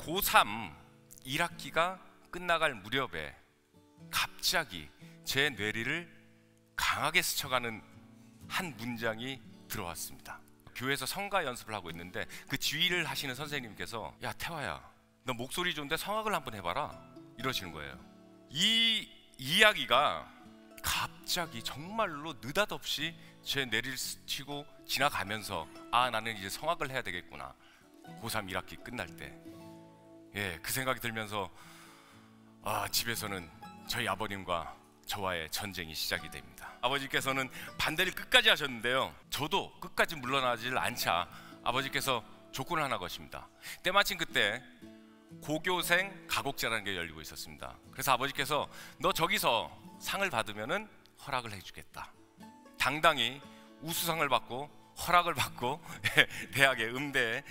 고3 1학기가 끝나갈 무렵에 갑자기 제 뇌리를 강하게 스쳐가는 한 문장이 들어왔습니다. 교회에서 성가 연습을 하고 있는데 그 지휘를 하시는 선생님께서 야 태화야, 너 목소리 좋은데 성악을 한번 해봐라 이러시는 거예요. 이 이야기가 갑자기 정말로 느닷없이 제 뇌리를 스치고 지나가면서 아, 나는 이제 성악을 해야 되겠구나. 고3 1학기 끝날 때 그 생각이 들면서 집에서는 저희 아버님과 저와의 전쟁이 시작이 됩니다. 아버지께서는 반대를 끝까지 하셨는데요, 저도 끝까지 물러나질 않자 아버지께서 조건을 하나 거십니다. 때마침 그때 고교생 가곡제라는 게 열리고 있었습니다. 그래서 아버지께서 너 저기서 상을 받으면은 허락을 해주겠다. 당당히 우수상을 받고 허락을 받고 대학의 음대에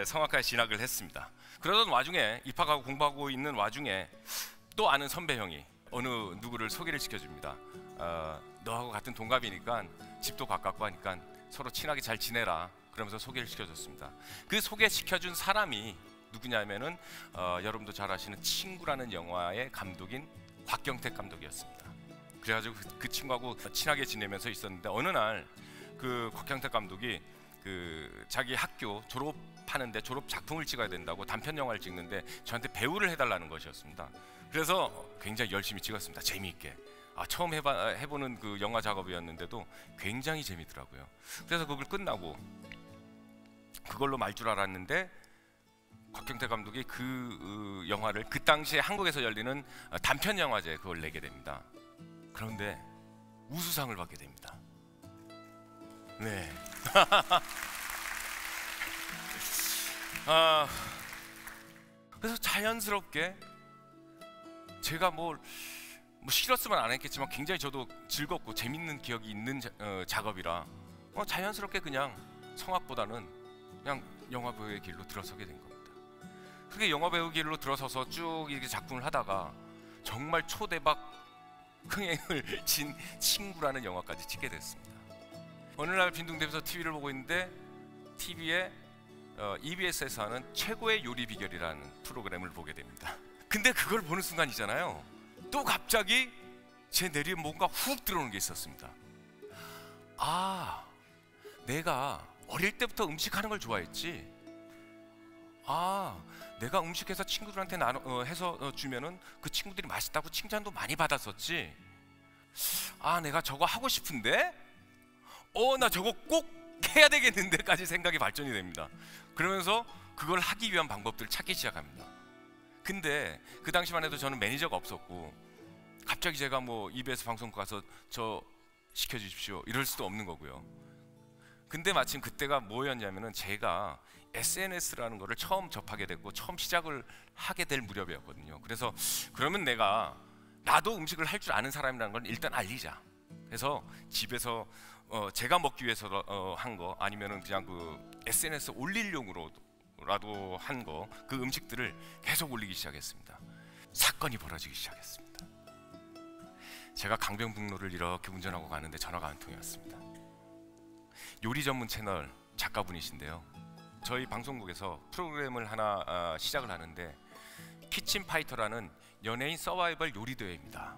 성악과에 진학을 했습니다. 그러던 와중에 입학하고 공부하고 있는 와중에 또 아는 선배 형이 어느 누구를 소개를 시켜줍니다. 너하고 같은 동갑이니까 집도 가깝고 하니까 서로 친하게 잘 지내라 그러면서 소개를 시켜줬습니다. 그 소개시켜준 사람이 누구냐면은 여러분도 잘 아시는 친구라는 영화의 감독인 곽경택 감독이었습니다. 그래가지고 그 친구하고 친하게 지내면서 있었는데 어느 날 그 곽경택 감독이 그 자기 학교 졸업하는데 졸업 작품을 찍어야 된다고 단편 영화를 찍는데 저한테 배우를 해달라는 것이었습니다. 그래서 굉장히 열심히 찍었습니다. 재미있게. 처음 해보는 그 영화 작업이었는데도 굉장히 재미있더라고요. 그래서 그걸 끝나고 그걸로 말 줄 알았는데 곽경택 감독이 그 영화를 그 당시에 한국에서 열리는 단편 영화제 그걸 내게 됩니다. 그런데 우수상을 받게 됩니다. 네. 그래서 자연스럽게 제가 뭐 싫었으면 안 했겠지만 굉장히 저도 즐겁고 재밌는 기억이 있는 작업이라 자연스럽게 그냥 성악보다는 그냥 영화배우의 길로 들어서게 된 겁니다. 그게 영화배우 길로 들어서서 쭉 이렇게 작품을 하다가 정말 초대박 흥행을 진 친구라는 영화까지 찍게 됐습니다. 어느 날 빈둥대면서 TV를 보고 있는데 TV에 EBS에서 하는 최고의 요리 비결이라는 프로그램을 보게 됩니다. 근데 그걸 보는 순간이잖아요, 또 갑자기 제 뇌리에 뭔가 훅 들어오는 게 있었습니다. 내가 어릴 때부터 음식하는 걸 좋아했지. 내가 음식해서 친구들한테 해서 주면은 그 친구들이 맛있다고 칭찬도 많이 받았었지. 내가 저거 하고 싶은데 나 저거 꼭 해야 되겠는데까지 생각이 발전이 됩니다. 그러면서 그걸 하기 위한 방법들을 찾기 시작합니다. 근데 그 당시만 해도 저는 매니저가 없었고 갑자기 제가 뭐 EBS 방송 가서 저 시켜주십시오 이럴 수도 없는 거고요. 근데 마침 그때가 뭐였냐면은 제가 SNS라는 거를 처음 접하게 됐고 처음 시작을 하게 될 무렵이었거든요. 그래서 그러면 나도 음식을 할 줄 아는 사람이라는 걸 일단 알리자. 그래서 집에서 제가 먹기 위해서 한 거 아니면은 그냥 그 SNS 올릴용으로라도 한 거 그 음식들을 계속 올리기 시작했습니다. 사건이 벌어지기 시작했습니다. 제가 강변북로를 이렇게 운전하고 가는데 전화가 한 통이 왔습니다. 요리 전문 채널 작가분이신데요, 저희 방송국에서 프로그램을 하나 시작을 하는데 키친파이터라는 연예인 서바이벌 요리 대회입니다.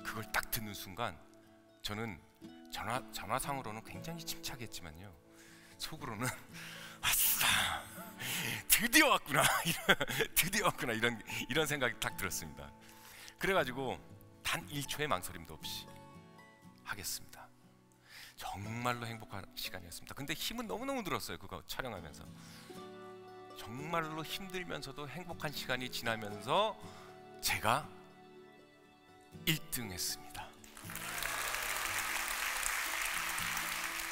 그걸 딱 듣는 순간 저는 전화상으로는 굉장히 침착했지만요, 속으로는 아싸, 드디어 왔구나 드디어 왔구나 이런 생각이 딱 들었습니다. 그래가지고 단 1초의 망설임도 없이 하겠습니다. 정말로 행복한 시간이었습니다. 근데 힘은 너무너무 들었어요. 그거 촬영하면서 정말로 힘들면서도 행복한 시간이 지나면서 제가 1등 했습니다.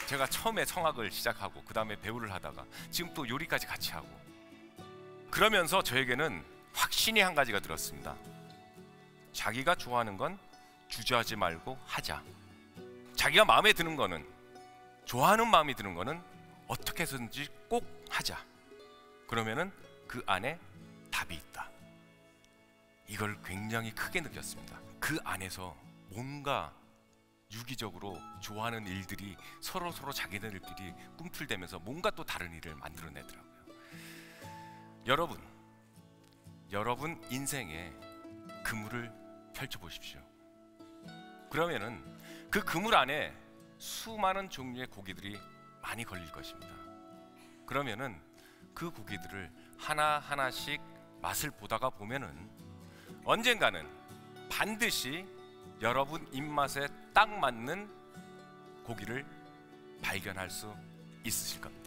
제가 처음에 성악을 시작하고 그 다음에 배우를 하다가 지금 또 요리까지 같이 하고 그러면서 저에게는 확신이 한 가지가 들었습니다. 자기가 좋아하는 건 주저하지 말고 하자. 자기가 마음에 드는 거는, 좋아하는 마음이 드는 거는 어떻게 해서든지 꼭 하자. 그러면은 그 안에 답이 있다. 이걸 굉장히 크게 느꼈습니다. 그 안에서 뭔가 유기적으로 좋아하는 일들이 서로 자기들끼리 꿈틀대면서 뭔가 또 다른 일을 만들어내더라고요. 여러분, 여러분 인생에 그물을 펼쳐보십시오. 그러면은 그 그물 안에 수많은 종류의 고기들이 많이 걸릴 것입니다. 그러면은 그 고기들을 하나하나씩 맛을 보다가 보면은 언젠가는 반드시 여러분 입맛에 딱 맞는 고기를 발견할 수 있으실 겁니다.